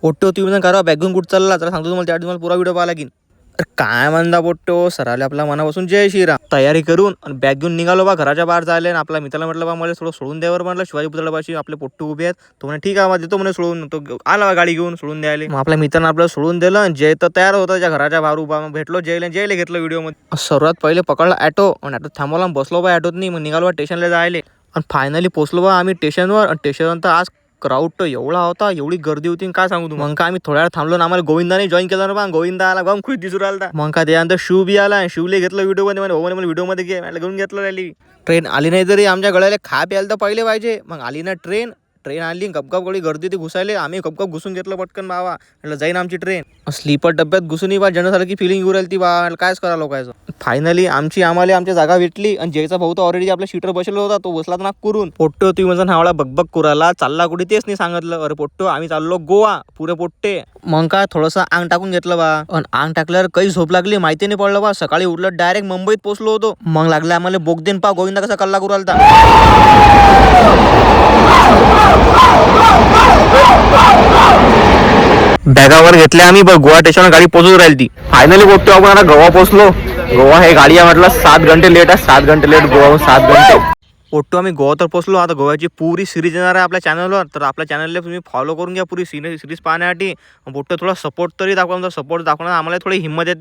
पोट्टो तुम्ही करा बॅगून कुठं चालला तर सांगतो तुम्हाला, त्यासाठी तुम्हाला पुरा व्हिडिओ पाहा लागेल. अरे काय म्हणता पोट्टो, सराले आपल्या मनापासून जय श्रीराम. तयारी करून आणि बॅग घेऊन निघालो बा घराच्या बाहेर जायला. आणि आपल्या मित्राला म्हटलं बा मला थोडं सोडून द्यावर, म्हटलं शिवाजी पुतळ्यापाशी आपले पोट्टो उभे आहेत. तो म्हणे ठीक आहे मग देतो म्हणे सोडून. तो आला बा गाडी घेऊन सोडून द्यायला. मग आपल्या मित्रांना आपल्याला सोडून दिलं आणि जय तर तयार होता त्याच्या घराच्या बाहेर उभा. मग भेटलो जयला घेतलं व्हिडिओमध्ये. सर्वात पहिले पकडला ॲटो आणि ॲटो थांबवला, बसलो बा ॲटोत नाही. मग निघालो बा स्टेशनला जायला. आणि फायनली पोचलो बा आम्ही स्टेशनवर. आणि स्टेशननंतर आज क्राऊड तर एवढा होता, एवढी गर्दी होती काय सांगू तुम्हाला. मग काय आम्ही थोड्या वेळ थांबलो ना, आम्हाला गोविंदाने जॉईन केलं ना बा. गोविंदा आला बा, खुश दिसू राहिला. मग काय त्यानंतर शिव बी आला. शिवले घेतलं व्हिडिओमध्ये. मला व्हिडिओमध्ये घे, मला घेऊन घेतलं राहिली. ट्रेन आली नाही तरी आमच्या गळ्याला खा प्यायला तर पहिले पाहिजे. मग आली ना ट्रेन आली, गपगप गडी गर्दी ती घुसायले. आम्ही गपगप घुसून घेतलं पटकन बाबा, म्हटलं जाईन आमची ट्रेन. स्लीपर डब्यात घुसून बा जनसारखी फिलिंग येऊ राहिली ती बा, कायच करा लोकांचं. फायनली आम्हाला आमची जागा भेटली. आणि जयचा भाऊ तर ऑलरेडी आपल्या सीटर बसलो होता, तो बसला नाक करून. पोट्टो तुम्ही म्हणजे हावळा बकबक कुराला चालला कुठे तेच नाही सांगितलं. अरे पोट्टो आम्ही चाललो गोवा पुरे पोट्टे. मग काय थोडंसं आंग टाकून घेतलं बा. आणि आंग टाकल्यावर काही झोप लागली माहिती नाही पडलं बा. सकाळी उठलं डायरेक्ट मुंबईत पोहोचलो होतो. मग लागलं आम्हाला बोगदेन पा गोविंदा कसा कल्ला करू आलता. बॅगावर घेतले आम्ही बघ, गोवा स्टेशनवर गाडी पोहोचून राहिली ती. फायनली बोलतो आपण आता गोवा पोहोचलो. गोवा हे गाडी आहे म्हटलं 7 घंटे लेट आहे. 7 घंटे लेट गोवा, 7 घंटे. पोट्टो आम्ही गोवा तर पोहोचलो. आता गोव्याची पुरी सिरीज येणार आहे आपल्या चॅनलवर. तर आपल्या चॅनलला तुम्ही फॉलो करून घ्या पुरी सिरीज पाहण्यासाठी. पोट्टो थोडा सपोर्ट तरी दाखवा. सपोर्ट दाखवण्यात आम्हाला थोडी हिंमत येते.